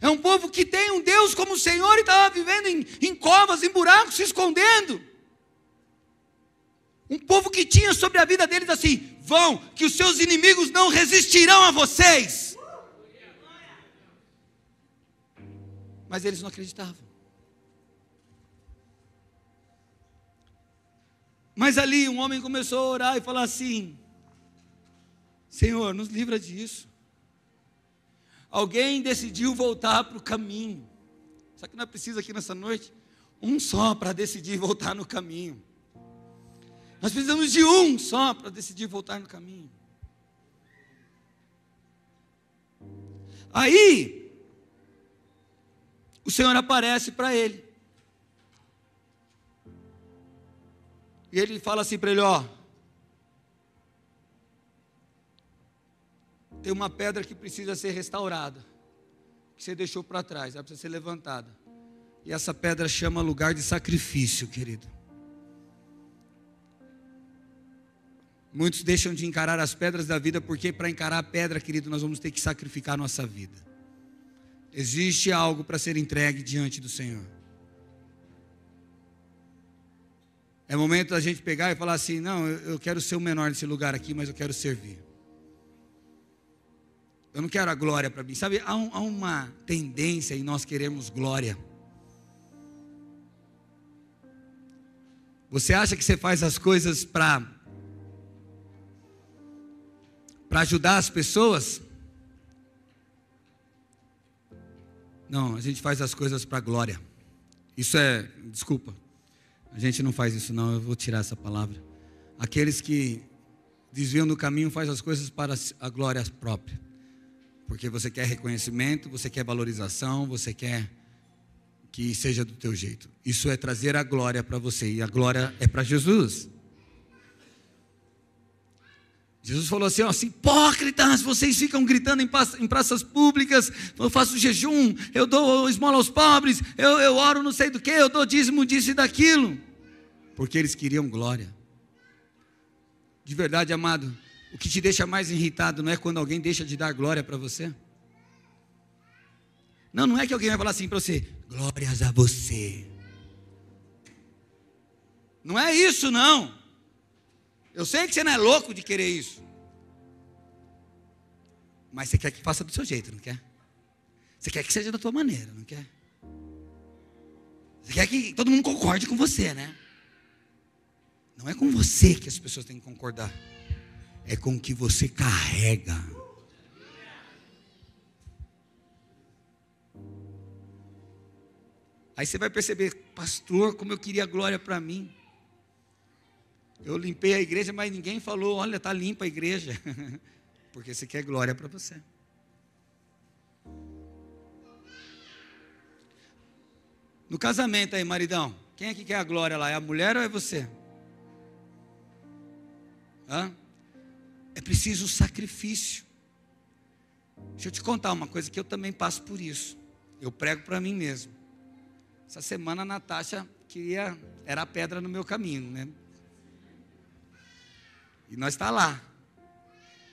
É um povo que tem um Deus como o Senhor e estava vivendo em covas, em buracos, se escondendo. Um povo que tinha sobre a vida deles assim: vão, que os seus inimigos não resistirão a vocês. Mas eles não acreditavam. Mas ali um homem começou a orar e falar assim: Senhor, nos livra disso. Alguém decidiu voltar para o caminho. Só que nós precisamos aqui nessa noite, um só para decidir voltar no caminho. Nós precisamos de um só para decidir voltar no caminho. Aí, o Senhor aparece para ele. E ele fala assim para ele: ó, tem uma pedra que precisa ser restaurada, que você deixou para trás, ela precisa ser levantada. E essa pedra chama lugar de sacrifício, querido. Muitos deixam de encarar as pedras da vida, porque para encarar a pedra, querido, nós vamos ter que sacrificar a nossa vida. Existe algo para ser entregue diante do Senhor. É momento da gente pegar e falar assim: não, eu quero ser o menor desse lugar aqui, mas eu quero servir. Eu não quero a glória para mim. Sabe, há uma tendência em nós queremos glória. Você acha que você faz as coisas para ajudar as pessoas? Não, a gente faz as coisas para glória. Isso desculpa, a gente não faz isso não, eu vou tirar essa palavra. Aqueles que desviam do caminho fazem as coisas para a glória própria. Porque você quer reconhecimento, você quer valorização, você quer que seja do teu jeito. Isso é trazer a glória para você, e a glória é para Jesus. Jesus falou assim: ó, hipócritas, vocês ficam gritando em praças públicas, eu faço jejum, eu dou esmola aos pobres, eu oro não sei do que, eu dou dízimo disso e daquilo. Porque eles queriam glória. De verdade, amado, o que te deixa mais irritado não é quando alguém deixa de dar glória para você. Não é que alguém vai falar assim para você: glórias a você. Não é isso, não. Eu sei que você não é louco de querer isso. Mas você quer que faça do seu jeito, não quer? Você quer que seja da tua maneira, não quer? Você quer que todo mundo concorde com você, né? Não é com você que as pessoas têm que concordar. É com o que você carrega. Aí você vai perceber, pastor, como eu queria glória para mim. Eu limpei a igreja, mas ninguém falou, olha, está limpa a igreja. Porque você quer glória para você. No casamento aí, maridão, quem é que quer a glória lá? É a mulher ou é você? Hã? É preciso sacrifício. Deixa eu te contar uma coisa que eu também passo por isso. Eu prego para mim mesmo. Essa semana a Natasha era a pedra no meu caminho, né? E nós está lá.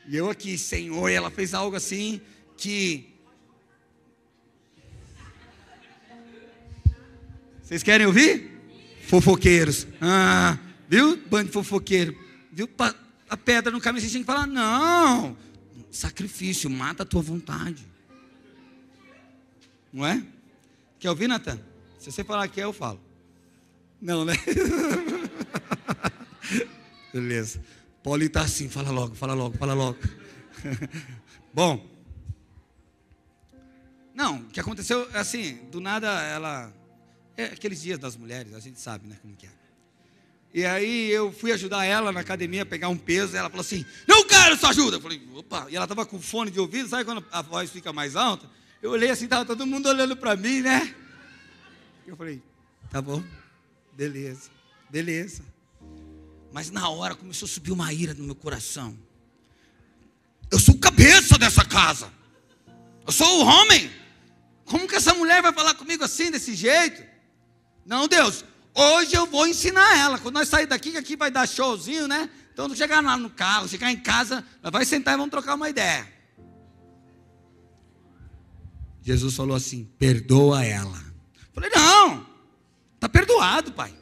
E eu aqui, Senhor, e ela fez algo assim que... Vocês querem ouvir? Fofoqueiros. Ah, viu? Bando de fofoqueiro. Viu? A pedra no caminho, você tem que falar, não. Sacrifício, mata a tua vontade. Não é? Quer ouvir, Natan? Se você falar que eu falo. Não, né? Beleza. Paulinho está assim, fala logo. Bom. Não, o que aconteceu, assim, do nada ela... É aqueles dias das mulheres, a gente sabe, né, como que é. E aí eu fui ajudar ela na academia a pegar um peso, e ela falou assim, não quero sua ajuda. Eu falei, opa, e ela estava com fone de ouvido, sabe quando a voz fica mais alta? Eu olhei assim, estava todo mundo olhando para mim, né? Eu falei, tá bom, beleza. Mas na hora começou a subir uma ira no meu coração. Eu sou o cabeça dessa casa. Eu sou o homem. Como que essa mulher vai falar comigo assim, desse jeito? Não, Deus, hoje eu vou ensinar ela. Quando nós sair daqui, que aqui vai dar showzinho, né? Então, não chegar lá no carro, chegar em casa, ela vai sentar e vamos trocar uma ideia. Jesus falou assim, perdoa ela. Eu falei, não, está perdoado, pai.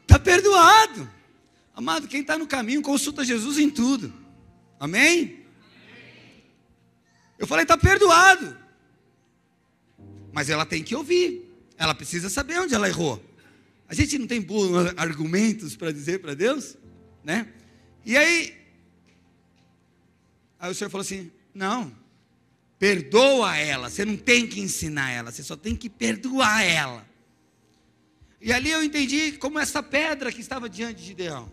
Está perdoado. Amado, quem está no caminho, consulta Jesus em tudo. Amém? Eu falei, está perdoado. Mas ela tem que ouvir. Ela precisa saber onde ela errou. A gente não tem bons argumentos para dizer para Deus, né? E aí o Senhor falou assim, não, perdoa ela. Você não tem que ensinar ela, você só tem que perdoar ela. E ali eu entendi como essa pedra que estava diante de Gideão.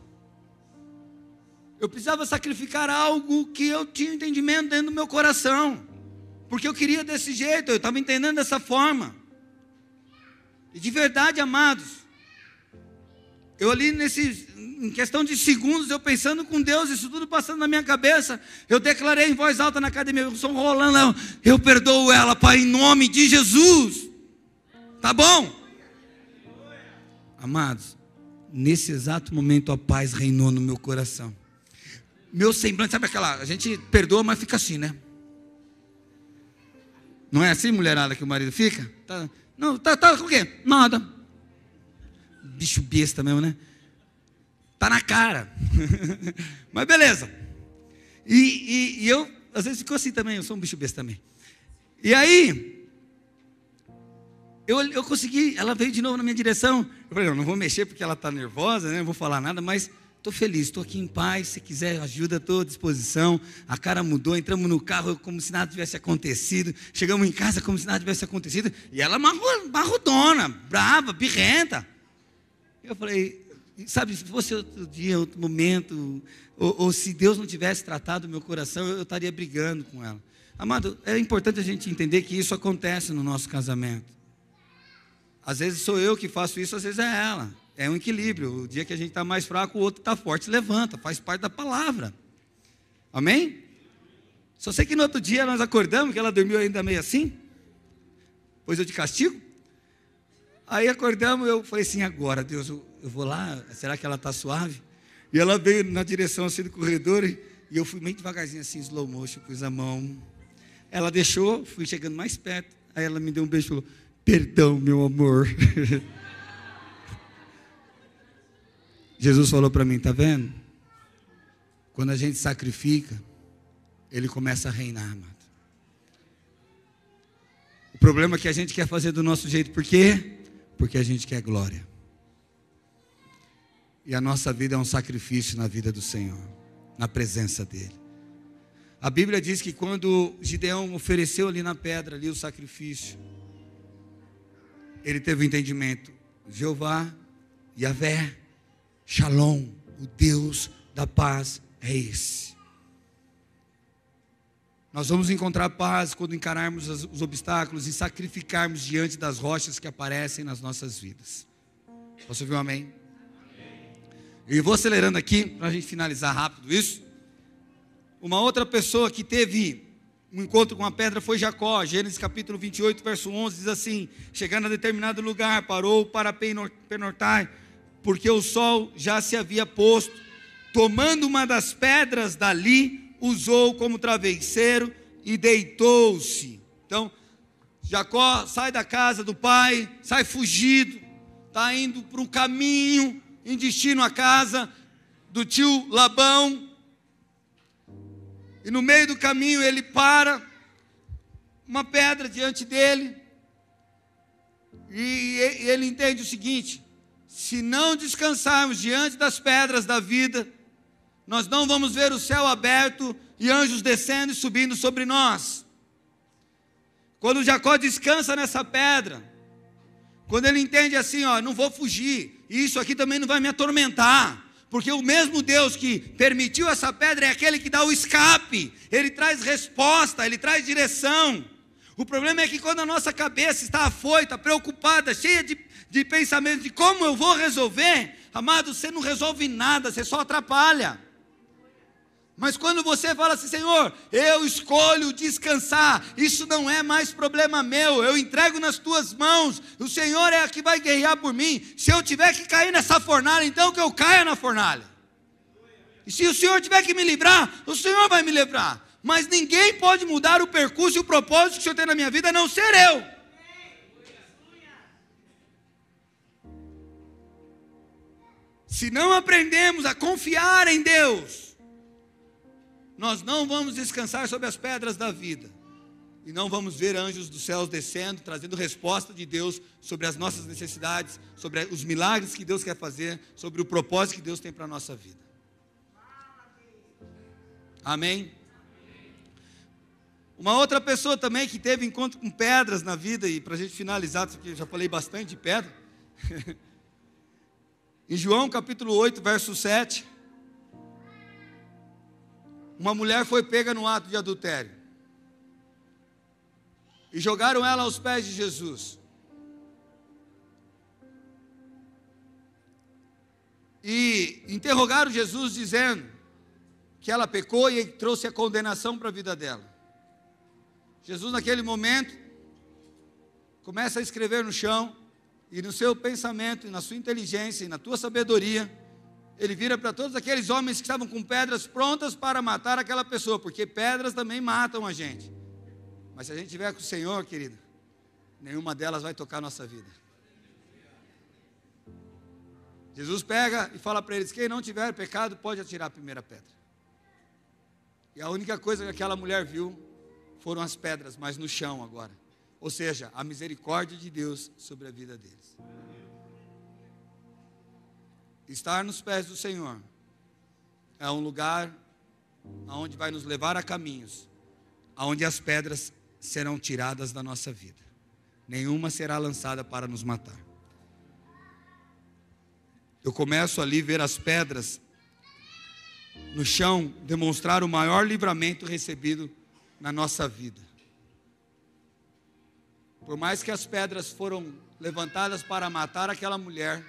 Eu precisava sacrificar algo que eu tinha entendimento dentro do meu coração. Porque eu queria desse jeito, eu estava entendendo dessa forma. E de verdade, amados, eu ali em questão de segundos, eu pensando com Deus, isso tudo passando na minha cabeça, eu declarei em voz alta na academia, eu estou rolando ela, eu perdoo ela, Pai, em nome de Jesus. Tá bom? Amados, nesse exato momento a paz reinou no meu coração. Meu semblante, sabe aquela, a gente perdoa, mas fica assim, né? Não é assim, mulherada, que o marido fica? Tá com o quê? Nada. Bicho besta mesmo, né? Tá na cara. Mas beleza. E eu, às vezes, fico assim também, eu sou um bicho besta também. E aí, eu consegui, ela veio de novo na minha direção. Eu falei, não vou mexer porque ela está nervosa, né? Não vou falar nada, mas... Estou feliz, estou aqui em paz, se quiser ajuda, estou à disposição. A cara mudou, entramos no carro como se nada tivesse acontecido. Chegamos em casa como se nada tivesse acontecido. E ela marrudona, brava, birrenta. Eu falei, sabe, se fosse outro dia, outro momento, ou se Deus não tivesse tratado o meu coração, eu estaria brigando com ela. Amado, é importante a gente entender que isso acontece no nosso casamento. Às vezes sou eu que faço isso, às vezes é ela. É um equilíbrio. O dia que a gente está mais fraco, o outro está forte, levanta, faz parte da palavra. Amém? Só sei que no outro dia nós acordamos, que ela dormiu ainda meio assim, pôs eu de castigo. Aí acordamos, eu falei assim, agora Deus, eu vou lá, será que ela está suave? E ela veio na direção assim do corredor, e eu fui meio devagarzinho assim, slow motion, pus a mão. Ela deixou, fui chegando mais perto, aí ela me deu um beijo e falou, perdão, meu amor. Jesus falou para mim, tá vendo? Quando a gente sacrifica, Ele começa a reinar, amado. O problema é que a gente quer fazer do nosso jeito, por quê? Porque a gente quer glória. E a nossa vida é um sacrifício na vida do Senhor, na presença dEle. A Bíblia diz que quando Gideão ofereceu ali na pedra, ali o sacrifício, ele teve o entendimento, Jeová, Yahvé, Shalom, o Deus da paz é esse. Nós vamos encontrar paz quando encararmos os obstáculos e sacrificarmos diante das rochas que aparecem nas nossas vidas. Posso ouvir um amém? E vou acelerando aqui, para a gente finalizar rápido isso. Uma outra pessoa que teve um encontro com a pedra foi Jacó. Gênesis capítulo 28, verso 11, diz assim: chegando a determinado lugar, parou para pernoitar, porque o sol já se havia posto. Tomando uma das pedras dali, usou como travesseiro e deitou-se. Então, Jacó sai da casa do pai, sai fugido, está indo para um caminho em destino à casa do tio Labão. E no meio do caminho ele para, uma pedra diante dele, e ele entende o seguinte: se não descansarmos diante das pedras da vida, nós não vamos ver o céu aberto e anjos descendo e subindo sobre nós. Quando Jacó descansa nessa pedra, quando ele entende assim, não vou fugir, e isso aqui também não vai me atormentar, porque o mesmo Deus que permitiu essa pedra é aquele que dá o escape, Ele traz resposta, Ele traz direção. O problema é que quando a nossa cabeça está afoita, preocupada, cheia de pensamentos de como eu vou resolver, amado, você não resolve nada, você só atrapalha. Mas quando você fala assim, Senhor, eu escolho descansar, isso não é mais problema meu, eu entrego nas tuas mãos, o Senhor é que vai guerrear por mim. Se eu tiver que cair nessa fornalha, então que eu caia na fornalha. E se o Senhor tiver que me livrar, o Senhor vai me livrar. Mas ninguém pode mudar o percurso e o propósito que o Senhor tem na minha vida, a não ser eu. Se não aprendemos a confiar em Deus, nós não vamos descansar sobre as pedras da vida, e não vamos ver anjos dos céus descendo, trazendo resposta de Deus sobre as nossas necessidades, sobre os milagres que Deus quer fazer, sobre o propósito que Deus tem para a nossa vida. Amém? Uma outra pessoa também que teve encontro com pedras na vida, e para a gente finalizar, porque eu já falei bastante de pedra, em João capítulo 8, verso 7, uma mulher foi pega no ato de adultério, e jogaram ela aos pés de Jesus, e interrogaram Jesus dizendo que ela pecou e trouxe a condenação para a vida dela. Jesus naquele momento começa a escrever no chão, e no seu pensamento, e na sua inteligência, e na tua sabedoria, ele vira para todos aqueles homens que estavam com pedras prontas para matar aquela pessoa, porque pedras também matam a gente. Mas se a gente estiver com o Senhor, querido, nenhuma delas vai tocar a nossa vida. Jesus pega e fala para eles: quem não tiver pecado pode atirar a primeira pedra. E a única coisa que aquela mulher viu foram as pedras, mas no chão agora. Ou seja, a misericórdia de Deus sobre a vida deles. Estar nos pés do Senhor é um lugar onde vai nos levar a caminhos, onde as pedras serão tiradas da nossa vida. Nenhuma será lançada para nos matar. Eu começo ali a ver as pedras no chão demonstrar o maior livramento recebido na nossa vida. Por mais que as pedras foram levantadas para matar aquela mulher,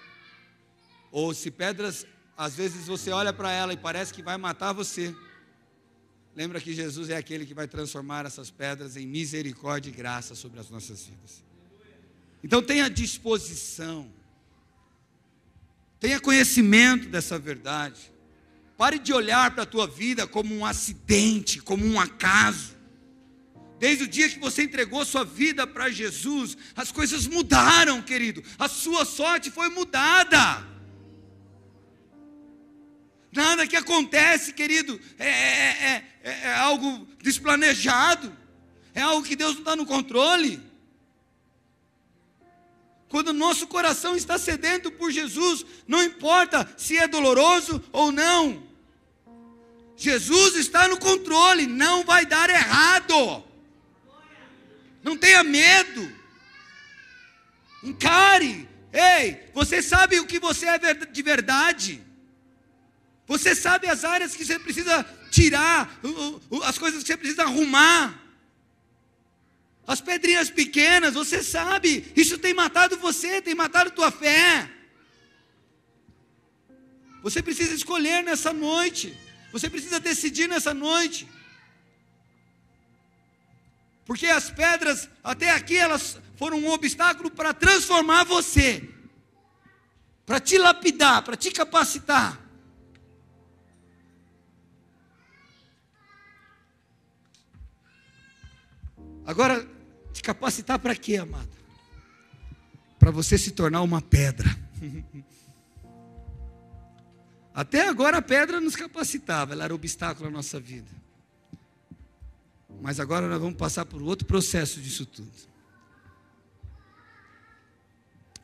ou se pedras, às vezes você olha para ela e parece que vai matar você, lembra que Jesus é aquele que vai transformar essas pedras em misericórdia e graça sobre as nossas vidas. Então tenha disposição, tenha conhecimento dessa verdade. Pare de olhar para a tua vida como um acidente, como um acaso. Desde o dia que você entregou sua vida para Jesus, as coisas mudaram, querido. A sua sorte foi mudada. Nada que acontece, querido, é algo desplanejado. É algo que Deus não está no controle. Quando o nosso coração está sedento por Jesus, não importa se é doloroso ou não. Jesus está no controle, não vai dar errado. Não tenha medo. Encare. Ei, você sabe o que você é de verdade. Você sabe as áreas que você precisa tirar, as coisas que você precisa arrumar. As pedrinhas pequenas, você sabe, isso tem matado você, tem matado tua fé. Você precisa escolher nessa noite, você precisa decidir nessa noite. Porque as pedras, até aqui, elas foram um obstáculo para transformar você, para te lapidar, para te capacitar. Agora, te capacitar para quê, amado? Para você se tornar uma pedra. Até agora a pedra nos capacitava, ela era obstáculo na nossa vida. Mas agora nós vamos passar por outro processo disso tudo.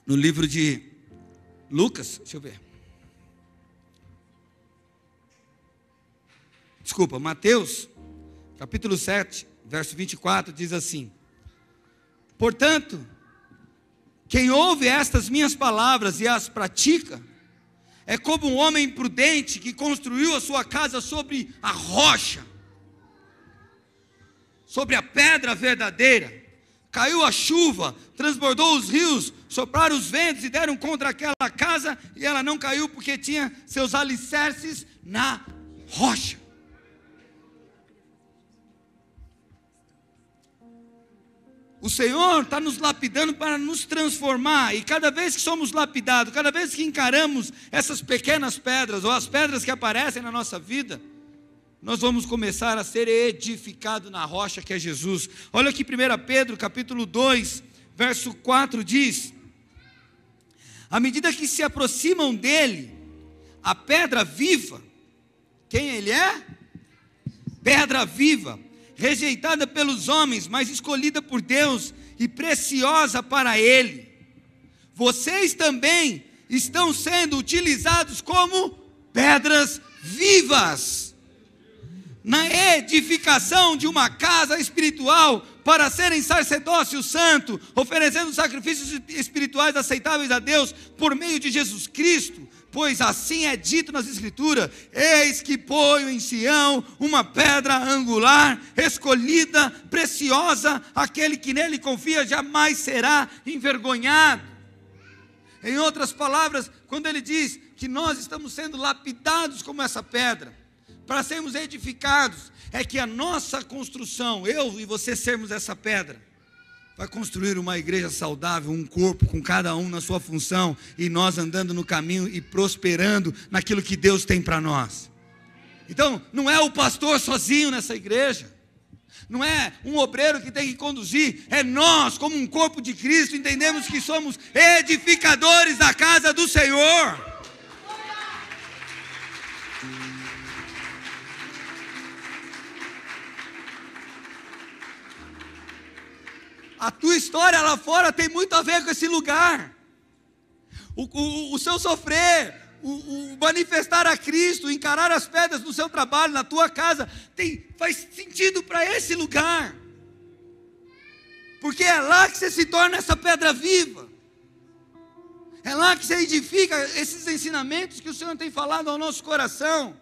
No livro de Lucas, deixa eu ver. Desculpa, Mateus, capítulo 7, verso 24, diz assim: portanto, quem ouve estas minhas palavras e as pratica, é como um homem imprudente que construiu a sua casa sobre a rocha, sobre a pedra verdadeira. Caiu a chuva, transbordou os rios, sopraram os ventos e deram contra aquela casa, e ela não caiu porque tinha seus alicerces na rocha. O Senhor está nos lapidando para nos transformar, e cada vez que somos lapidados, cada vez que encaramos essas pequenas pedras, ou as pedras que aparecem na nossa vida, nós vamos começar a ser edificados na rocha que é Jesus. Olha aqui 1 Pedro capítulo 2, verso 4 diz: à medida que se aproximam dele, a pedra viva, quem ele é? Pedra viva, rejeitada pelos homens, mas escolhida por Deus e preciosa para Ele. Vocês também estão sendo utilizados como pedras vivas na edificação de uma casa espiritual, para serem sacerdócio santo, oferecendo sacrifícios espirituais aceitáveis a Deus por meio de Jesus Cristo. Pois assim é dito nas Escrituras: eis que ponho em Sião uma pedra angular, escolhida, preciosa, aquele que nele confia jamais será envergonhado. Em outras palavras, quando ele diz que nós estamos sendo lapidados como essa pedra, para sermos edificados, é que a nossa construção, eu e você sermos essa pedra, vai construir uma igreja saudável, um corpo com cada um na sua função, e nós andando no caminho e prosperando naquilo que Deus tem para nós. Então, não é o pastor sozinho nessa igreja, não é um obreiro que tem que conduzir, é nós, como um corpo de Cristo, entendemos que somos edificadores da casa do Senhor. A tua história lá fora tem muito a ver com esse lugar. O seu sofrer, o manifestar a Cristo, encarar as pedras no seu trabalho, na tua casa, faz sentido para esse lugar. Porque é lá que você se torna essa pedra viva. É lá que você edifica esses ensinamentos que o Senhor tem falado ao nosso coração.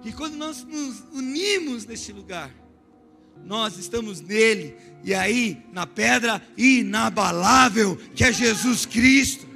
E quando nós nos unimos nesse lugar, nós estamos nele, e aí na pedra inabalável que é Jesus Cristo.